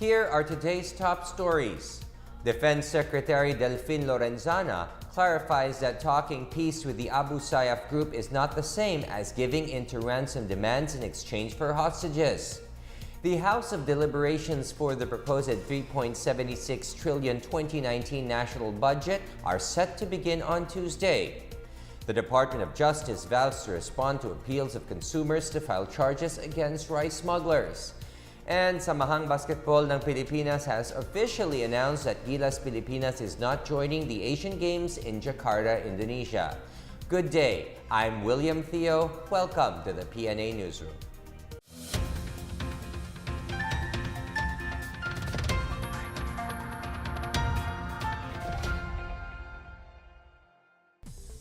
Here are today's top stories. Defense Secretary Delfin Lorenzana clarifies that talking peace with the Abu Sayyaf group is not the same as giving in to ransom demands in exchange for hostages. The House of Deliberations for the proposed 3.76 trillion 2019 national budget are set to begin on Tuesday. The Department of Justice vows to respond to appeals of consumers to file charges against rice smugglers. And Samahang Basketball ng Pilipinas has officially announced that Gilas Pilipinas is not joining the Asian Games in Jakarta, Indonesia. Good day, I'm William Theo. Welcome to the PNA Newsroom.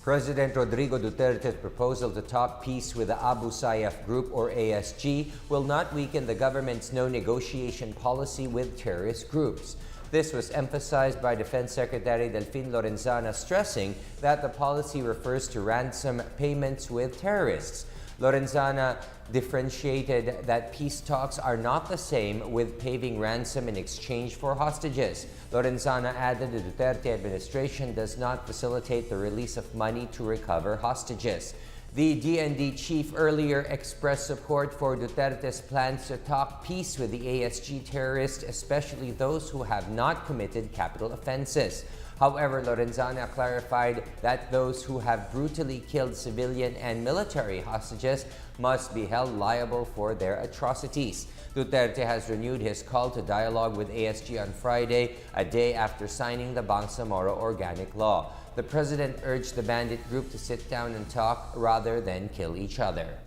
President Rodrigo Duterte's proposal to talk peace with the Abu Sayyaf Group, or ASG, will not weaken the government's no-negotiation policy with terrorist groups. This was emphasized by Defense Secretary Delfin Lorenzana, stressing that the policy refers to ransom payments with terrorists. Lorenzana differentiated that peace talks are not the same with paying ransom in exchange for hostages. Lorenzana added the Duterte administration does not facilitate the release of money to recover hostages. The DND chief earlier expressed support for Duterte's plans to talk peace with the ASG terrorists, especially those who have not committed capital offenses. However, Lorenzana clarified that those who have brutally killed civilian and military hostages must be held liable for their atrocities. Duterte has renewed his call to dialogue with ASG on Friday, a day after signing the Bangsamoro Organic Law. The president urged the bandit group to sit down and talk rather than kill each other.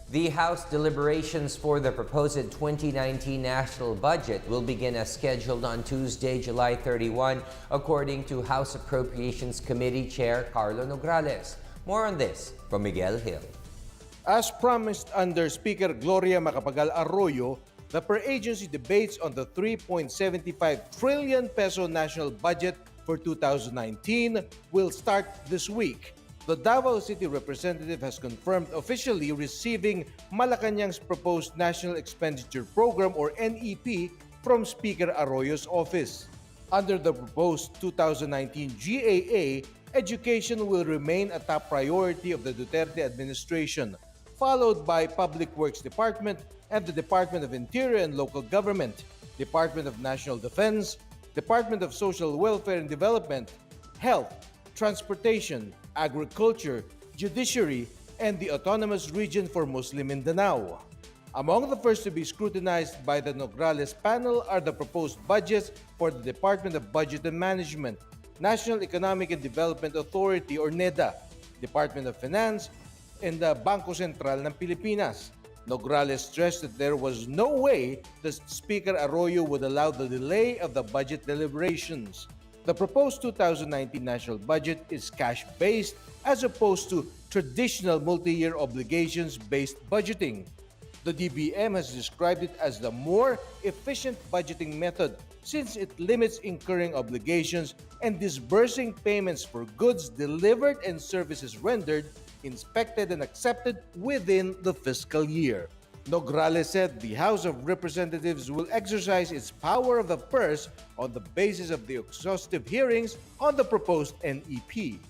The House deliberations for the proposed 2019 national budget will begin as scheduled on Tuesday, July 31, according to House Appropriations Committee Chair Carlo Nograles. More on this from Miguel Hill. As promised under Speaker Gloria Macapagal Arroyo, the per-agency debates on the 3.75 trillion peso national budget for 2019 will start this week. The Davao City representative has confirmed officially receiving Malacanang's proposed National Expenditure Program, or NEP, from Speaker Arroyo's office. Under the proposed 2019 GAA, education will remain a top priority of the Duterte administration, followed by Public Works Department and the Department of Interior and Local Government, Department of National Defense, Department of Social Welfare and Development, Health, Transportation, Agriculture, Judiciary, and the Autonomous Region for Muslim Mindanao. Among the first to be scrutinized by the Nograles panel are the proposed budgets for the Department of Budget and Management, National Economic and Development Authority, or NEDA, Department of Finance, and the Bangko Sentral ng Pilipinas. Nograles stressed that there was no way that Speaker Arroyo would allow the delay of the budget deliberations. The proposed 2019 national budget is cash-based as opposed to traditional multi-year obligations-based budgeting. The DBM has described it as the more efficient budgeting method since it limits incurring obligations and disbursing payments for goods delivered and services rendered, inspected, and accepted within the fiscal year. Nograles said the House of Representatives will exercise its power of the purse on the basis of the exhaustive hearings on the proposed NEP.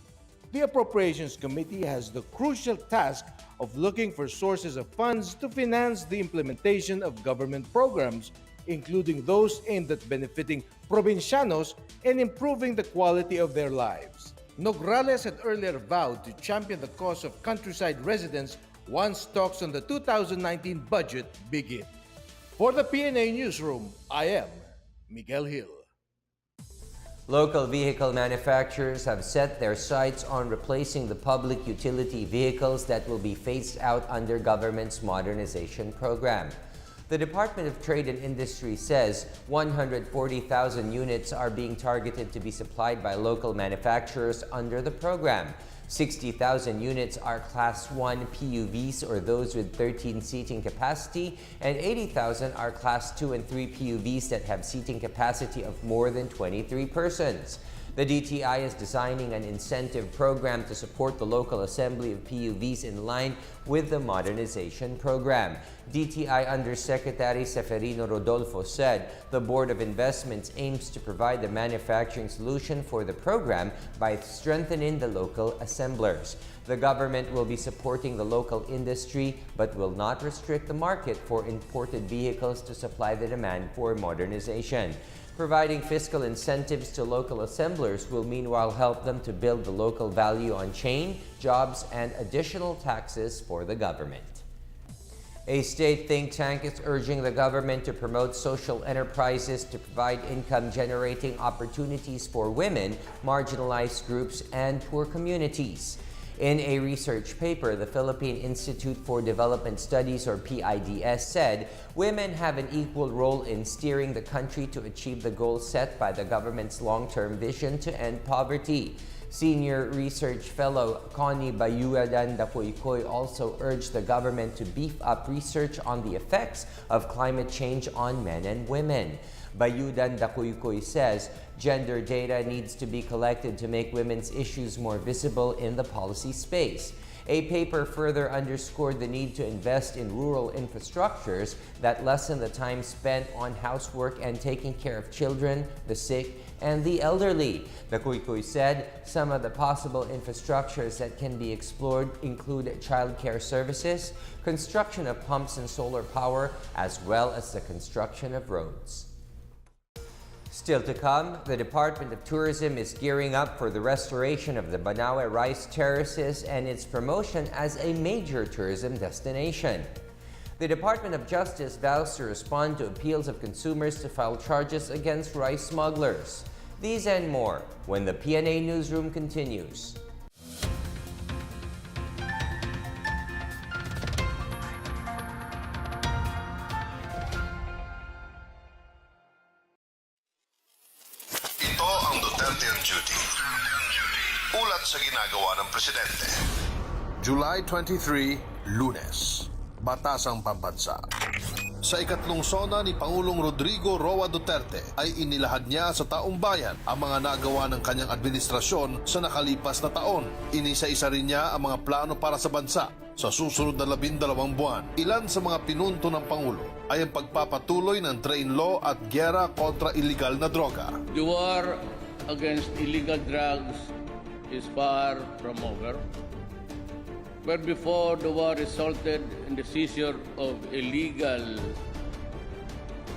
The Appropriations Committee has the crucial task of looking for sources of funds to finance the implementation of government programs, including those aimed at benefiting provincianos and improving the quality of their lives. Nograles had earlier vowed to champion the cause of countryside residents once talks on the 2019 budget begin. For the PNA Newsroom, I am Miguel Hill. Local vehicle manufacturers have set their sights on replacing the public utility vehicles that will be phased out under government's modernization program. The Department of Trade and Industry says 140,000 units are being targeted to be supplied by local manufacturers under the program. 60,000 units are Class 1 PUVs, or those with 13 seating capacity, and 80,000 are Class 2 and 3 PUVs that have seating capacity of more than 23 persons. The DTI is designing an incentive program to support the local assembly of PUVs in line with the modernization program. DTI Undersecretary Seferino Rodolfo said the Board of Investments aims to provide the manufacturing solution for the program by strengthening the local assemblers. The government will be supporting the local industry but will not restrict the market for imported vehicles to supply the demand for modernization. Providing fiscal incentives to local assemblers will meanwhile help them to build the local value on chain, jobs, and additional taxes for the government. A state think tank is urging the government to promote social enterprises to provide income-generating opportunities for women, marginalized groups, and poor communities. In a research paper, the Philippine Institute for Development Studies, or PIDS, said women have an equal role in steering the country to achieve the goals set by the government's long-term vision to end poverty. Senior research fellow Connie Bayuadan Dakoykoy also urged the government to beef up research on the effects of climate change on men and women. Bayudan Dakoykoy says gender data needs to be collected to make women's issues more visible in the policy space. A paper further underscored the need to invest in rural infrastructures that lessen the time spent on housework and taking care of children, the sick, and the elderly. Dakoykoy said some of the possible infrastructures that can be explored include childcare services, construction of pumps and solar power, as well as the construction of roads. Still to come, the Department of Tourism is gearing up for the restoration of the Banawe Rice Terraces and its promotion as a major tourism destination. The Department of Justice vows to respond to appeals of consumers to file charges against rice smugglers. These and more when the PNA Newsroom continues. Ulat sa ginagawa ng Presidente. July 23, Lunes. Batasang Pambansa. Sa ikatlong sona ni Pangulong Rodrigo Roa Duterte ay inilahad niya sa taong bayan ang mga nagawa ng kanyang administrasyon sa nakalipas na taon. Inisa-isa rin niya ang mga plano para sa bansa sa susunod na 12 buwan. Ilan sa mga pinunto ng Pangulo ay ang pagpapatuloy ng train law at gyera kontra iligal na droga. The war against illegal drugs is far from over. Where before the war resulted in the seizure of illegal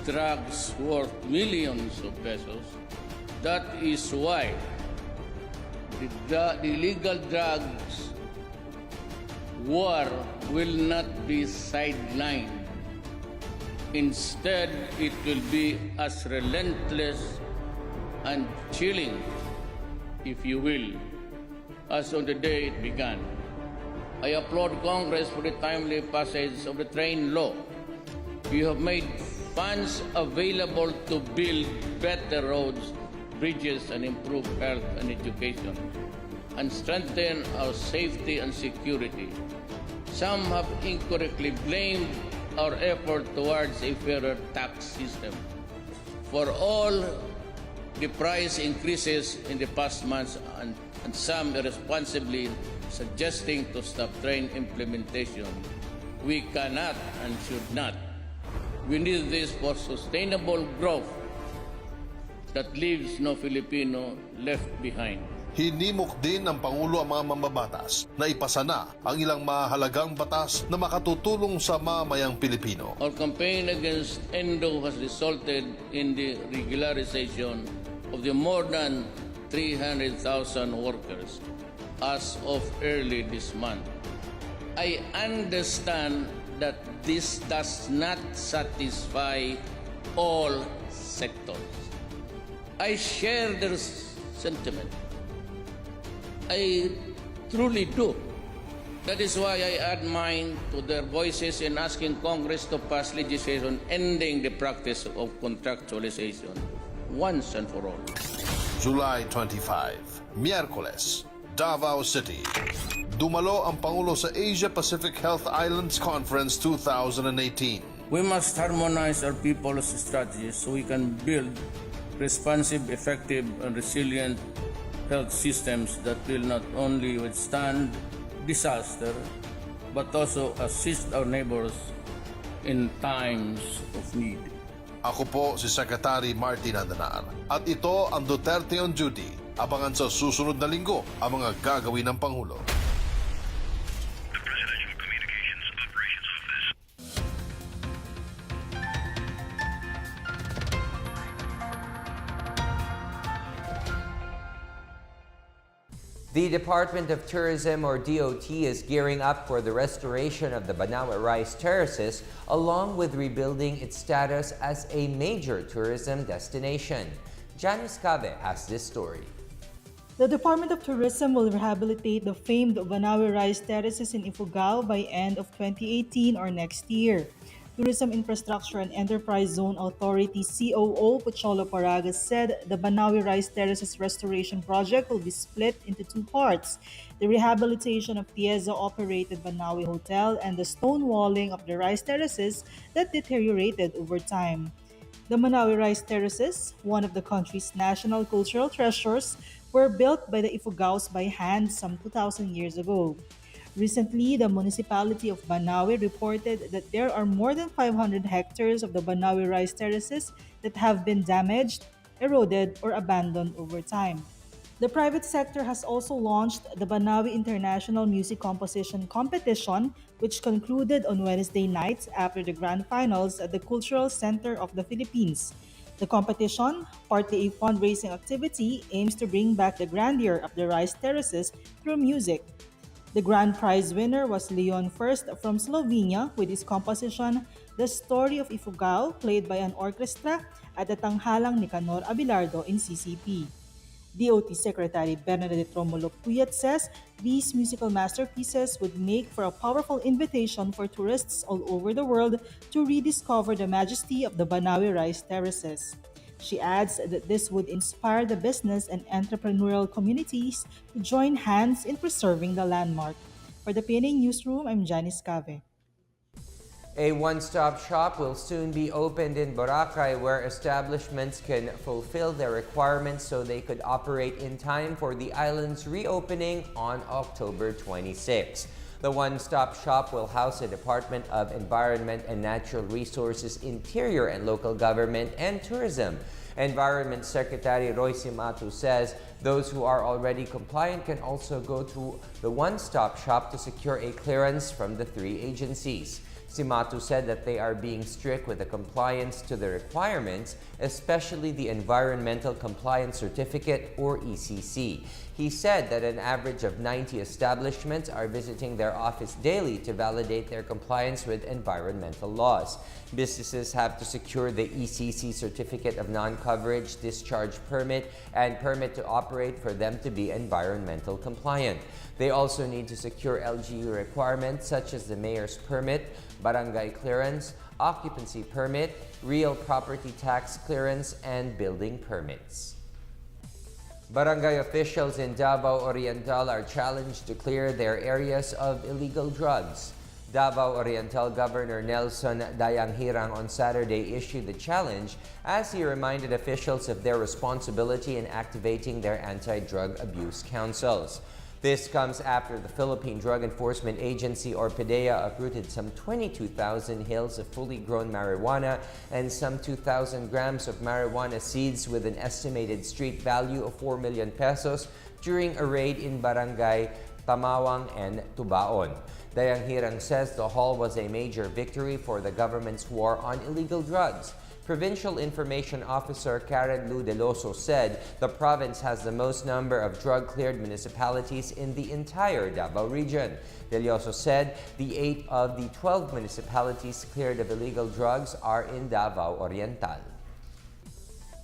drugs worth millions of pesos, that is why the illegal drugs war will not be sidelined. Instead, it will be as relentless and chilling, if you will, as on the day it began. I applaud Congress for the timely passage of the train law. You have made funds available to build better roads, bridges, and improve health and education, and strengthen our safety and security. Some have incorrectly blamed our effort towards a fairer tax system for all the price increases in the past months, and some irresponsibly suggesting to stop train implementation. We cannot and should not. We need this for sustainable growth that leaves no Filipino left behind. Hinimok din ng Pangulo ang mga mambabatas na ipasa na ang ilang mahalagang batas na makatutulong sa mamayang Pilipino. Our campaign against Endo has resulted in the regularization of the more than 300,000 workers as of early this month. I understand that this does not satisfy all sectors. I share their sentiment. I truly do. That is why I add mine to their voices in asking Congress to pass legislation ending the practice of contractualization once and for all. July 25, Miyerkules, Davao City. Dumalo ang Pangulo sa Asia-Pacific Health Islands Conference 2018. We must harmonize our people's strategies so we can build responsive, effective, and resilient health systems that will not only withstand disaster, but also assist our neighbors in times of need. Ako po si Secretary Martin Andanar at ito ang Duterte on Duty. Abangan sa susunod na linggo ang mga gagawin ng Pangulo. The Department of Tourism, or DOT, is gearing up for the restoration of the Banawe Rice Terraces, along with rebuilding its status as a major tourism destination. Janice Cabe has this story. The Department of Tourism will rehabilitate the famed Banawe Rice Terraces in Ifugao by end of 2018 or next year. Tourism Infrastructure and Enterprise Zone Authority COO Pocholo Paragas said the Banawe Rice Terraces restoration project will be split into two parts: the rehabilitation of Tieza-operated Banawe Hotel and the stone walling of the rice terraces that deteriorated over time. The Banawe Rice Terraces, one of the country's national cultural treasures, were built by the Ifugaos by hand some 2,000 years ago. Recently, the municipality of Banawe reported that there are more than 500 hectares of the Banawe rice terraces that have been damaged, eroded, or abandoned over time. The private sector has also launched the Banawe International Music Composition Competition, which concluded on Wednesday night after the grand finals at the Cultural Center of the Philippines. The competition, partly a fundraising activity, aims to bring back the grandeur of the rice terraces through music. The grand prize winner was Leon First from Slovenia with his composition, The Story of Ifugao, played by an orchestra at the Tanghalang Nicanor Abelardo in CCP. DOT Secretary Bernadette Romulo Puyat says these musical masterpieces would make for a powerful invitation for tourists all over the world to rediscover the majesty of the Banawe rice terraces. She adds that this would inspire the business and entrepreneurial communities to join hands in preserving the landmark. For the PNA Newsroom, I'm Janice Cave. A one-stop shop will soon be opened in Boracay, where establishments can fulfill their requirements so they could operate in time for the island's reopening on October 26. The one-stop shop will house a Department of Environment and Natural Resources, Interior and Local Government, and Tourism. Environment Secretary Roy Simatu says those who are already compliant can also go to the one-stop shop to secure a clearance from the three agencies. Simatu said that they are being strict with the compliance to the requirements, especially the Environmental Compliance Certificate, or ECC. He said that an average of 90 establishments are visiting their office daily to validate their compliance with environmental laws. Businesses have to secure the ECC Certificate of Non-Coverage, Discharge Permit, and Permit to Operate for them to be environmental compliant. They also need to secure LGU requirements such as the Mayor's Permit, Barangay Clearance, Occupancy Permit, Real Property Tax Clearance, and Building Permits. Barangay officials in Davao Oriental are challenged to clear their areas of illegal drugs. Davao Oriental Governor Nelson Dayanghirang on Saturday issued the challenge as he reminded officials of their responsibility in activating their anti-drug abuse councils. This comes after the Philippine Drug Enforcement Agency, or PDEA, uprooted some 22,000 hills of fully grown marijuana and some 2,000 grams of marijuana seeds with an estimated street value of 4 million pesos during a raid in Barangay Tamawang and Tubaon. Dayanghirang says the haul was a major victory for the government's war on illegal drugs. Provincial Information Officer Karen Lu Deloso said the province has the most number of drug-cleared municipalities in the entire Davao region. Deloso said the 8 of the 12 municipalities cleared of illegal drugs are in Davao Oriental.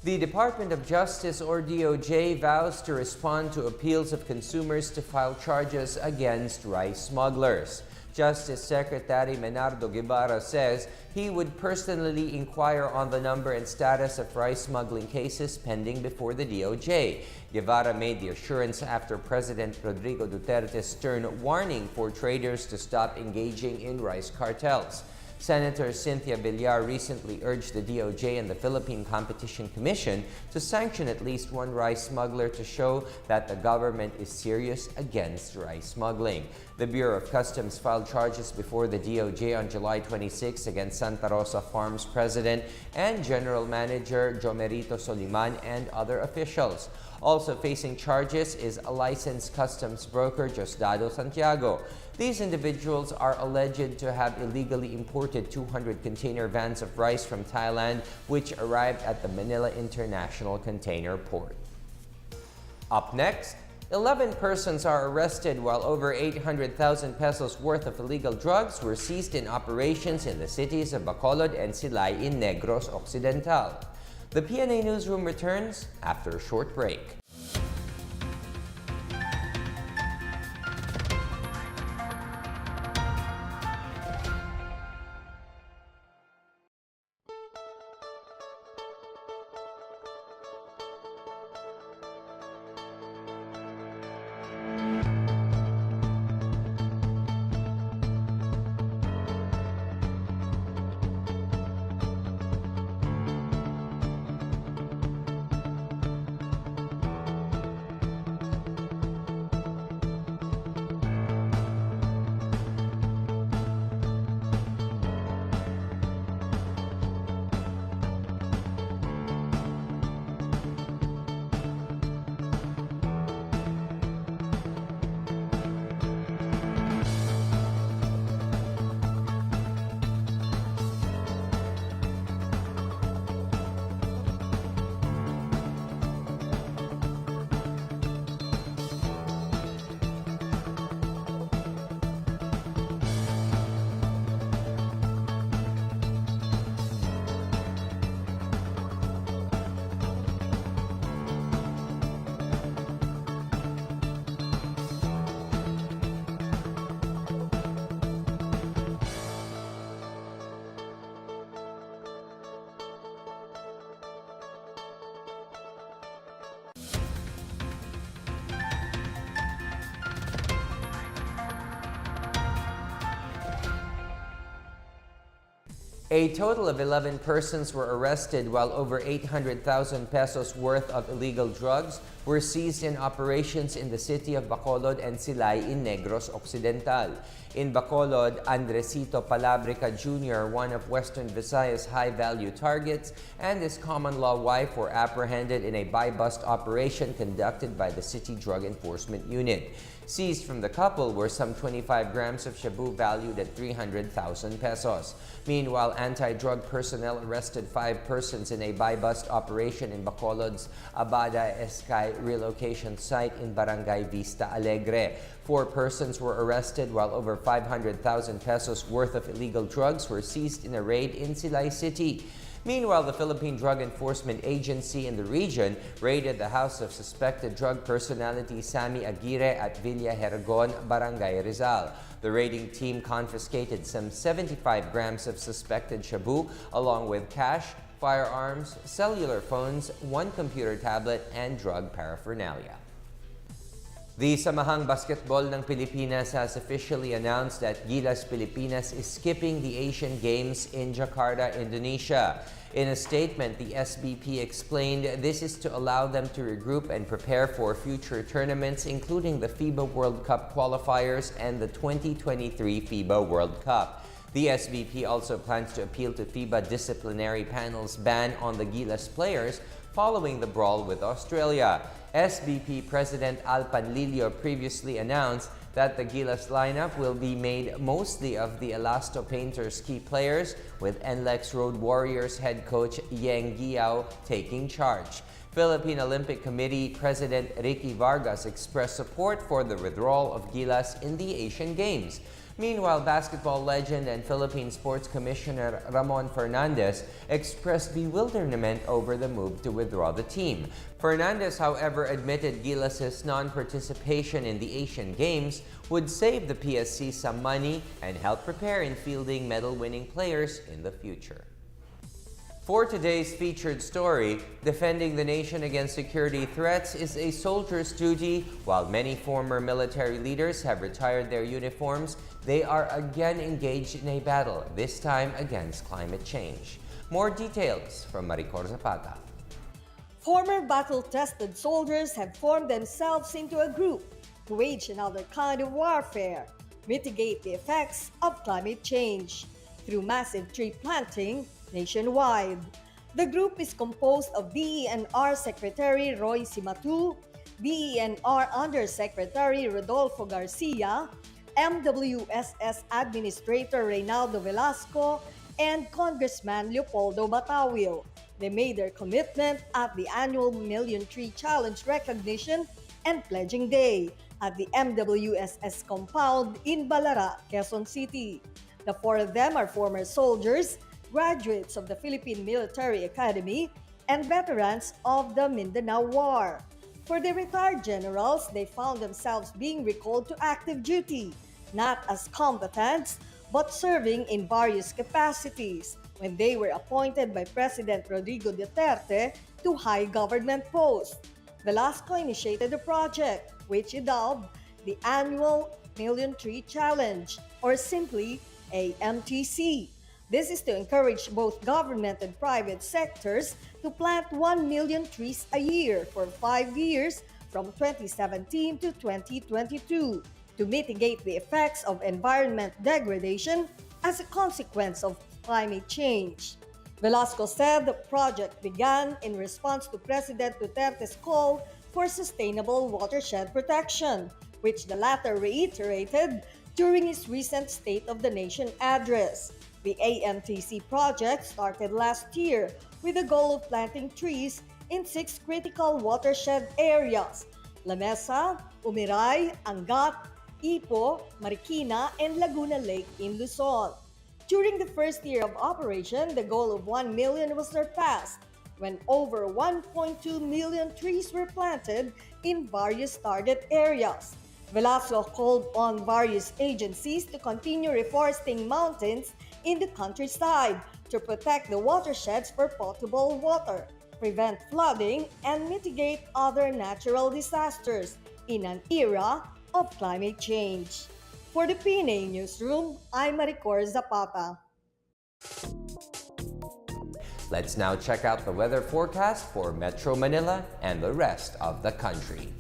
The Department of Justice, or DOJ, vows to respond to appeals of consumers to file charges against rice smugglers. Justice Secretary Menardo Guevara says he would personally inquire on the number and status of rice smuggling cases pending before the DOJ. Guevara made the assurance after President Rodrigo Duterte's stern warning for traders to stop engaging in rice cartels. Senator Cynthia Villar recently urged the DOJ and the Philippine Competition Commission to sanction at least one rice smuggler to show that the government is serious against rice smuggling. The Bureau of Customs filed charges before the DOJ on July 26 against Santa Rosa Farms president and general manager Jomerito Soliman and other officials. Also facing charges is a licensed customs broker, Diosdado Santiago. These individuals are alleged to have illegally imported 200 container vans of rice from Thailand, which arrived at the Manila International Container Port. Up next, 11 persons are arrested while over 800,000 pesos worth of illegal drugs were seized in operations in the cities of Bacolod and Silay in Negros Occidental. The PNA Newsroom returns after a short break. A total of 11 persons were arrested while over 800,000 pesos worth of illegal drugs were seized in operations in the city of Bacolod and Silay in Negros Occidental. In Bacolod, Andresito Palabrica Jr., one of Western Visayas' high-value targets, and his common-law wife were apprehended in a buy-bust operation conducted by the City Drug Enforcement Unit. Seized from the couple were some 25 grams of shabu valued at 300,000 pesos. Meanwhile, anti-drug personnel arrested 5 persons in a buy-bust operation in Bacolod's Abada Escay relocation site in Barangay Vista Alegre. 4 persons were arrested while over 500,000 pesos worth of illegal drugs were seized in a raid in Silay City. Meanwhile, the Philippine Drug Enforcement Agency in the region raided the house of suspected drug personality Sammy Aguirre at Villa Hergon, Barangay Rizal. The raiding team confiscated some 75 grams of suspected shabu along with cash, firearms, cellular phones, 1 computer tablet, and drug paraphernalia. The Samahang Basketball ng Pilipinas has officially announced that Gilas Pilipinas is skipping the Asian Games in Jakarta, Indonesia. In a statement, the SBP explained this is to allow them to regroup and prepare for future tournaments, including the FIBA World Cup qualifiers and the 2023 FIBA World Cup. The SBP also plans to appeal to FIBA disciplinary panel's ban on the Gilas players following the brawl with Australia. SBP President Al Panlilio previously announced that the Gilas lineup will be made mostly of the Elasto Painters key players, with NLEX Road Warriors head coach Yeng Guiao taking charge. Philippine Olympic Committee President Ricky Vargas expressed support for the withdrawal of Gilas in the Asian Games. Meanwhile, basketball legend and Philippine Sports Commissioner Ramon Fernandez expressed bewilderment over the move to withdraw the team. Fernandez, however, admitted Gilas' non-participation in the Asian Games would save the PSC some money and help prepare in fielding medal-winning players in the future. For today's featured story, defending the nation against security threats is a soldier's duty. While many former military leaders have retired their uniforms, they are again engaged in a battle, this time against climate change. More details from Maricor Zapata. Former battle-tested soldiers have formed themselves into a group to wage another kind of warfare, mitigate the effects of climate change through massive tree planting nationwide. The group is composed of BENR Secretary Roy Simatu, BENR Undersecretary Rodolfo Garcia, MWSS Administrator Reynaldo Velasco, and Congressman Leopoldo Batawil. They made their commitment at the annual Million Tree Challenge recognition and pledging day at the MWSS compound in Balara, Quezon City. The four of them are former soldiers, graduates of the Philippine Military Academy, and veterans of the Mindanao War. For the retired generals, they found themselves being recalled to active duty, not as combatants, but serving in various capacities when they were appointed by President Rodrigo Duterte to high government posts. Velasco initiated the project, which he dubbed the annual Million Tree Challenge, or simply AMTC. This is to encourage both government and private sectors to plant 1 million trees a year for 5 years from 2017 to 2022 to mitigate the effects of environment degradation as a consequence of climate change. Velasco said the project began in response to President Duterte's call for sustainable watershed protection, which the latter reiterated during his recent State of the Nation address. The AMTC project started last year with the goal of planting trees in 6 critical watershed areas: La Mesa, Umiray, Angat, Ipo, Marikina, and Laguna Lake in Luzon. During the first year of operation, the goal of 1 million was surpassed when over 1.2 million trees were planted in various target areas. Velasco called on various agencies to continue reforesting mountains in the countryside to protect the watersheds for potable water, prevent flooding, and mitigate other natural disasters in an era of climate change. For the PNA Newsroom, I'm Maricor Zapata. Let's now check out the weather forecast for Metro Manila and the rest of the country.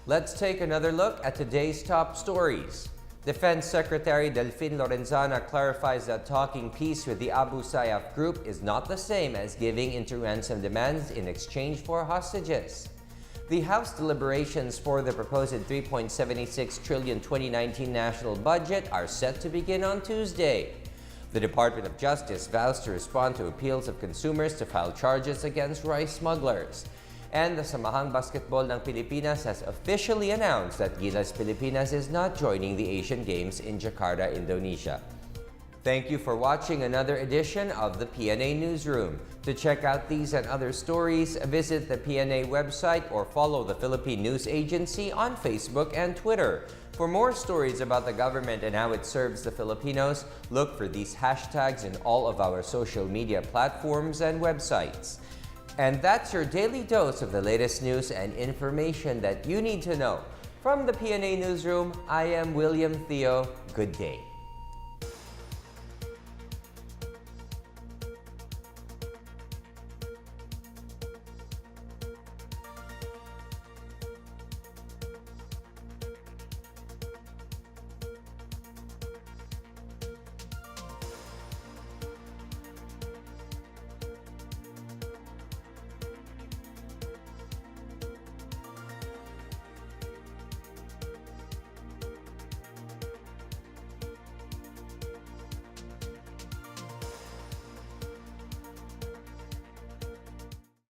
Let's take another look at today's top stories. Defense Secretary Delfin Lorenzana clarifies that talking peace with the Abu Sayyaf group is not the same as giving into ransom demands in exchange for hostages. The House deliberations for the proposed 3.76 trillion 2019 national budget are set to begin on Tuesday. The Department of Justice vows to respond to appeals of consumers to file charges against rice smugglers. And the Samahang Basketball ng Pilipinas has officially announced that Gilas Pilipinas is not joining the Asian Games in Jakarta, Indonesia. Thank you for watching another edition of the PNA Newsroom. To check out these and other stories, visit the PNA website or follow the Philippine News Agency on Facebook and Twitter. For more stories about the government and how it serves the Filipinos, look for these hashtags in all of our social media platforms and websites. And that's your daily dose of the latest news and information that you need to know. From the PNA Newsroom, I am William Theo. Good day.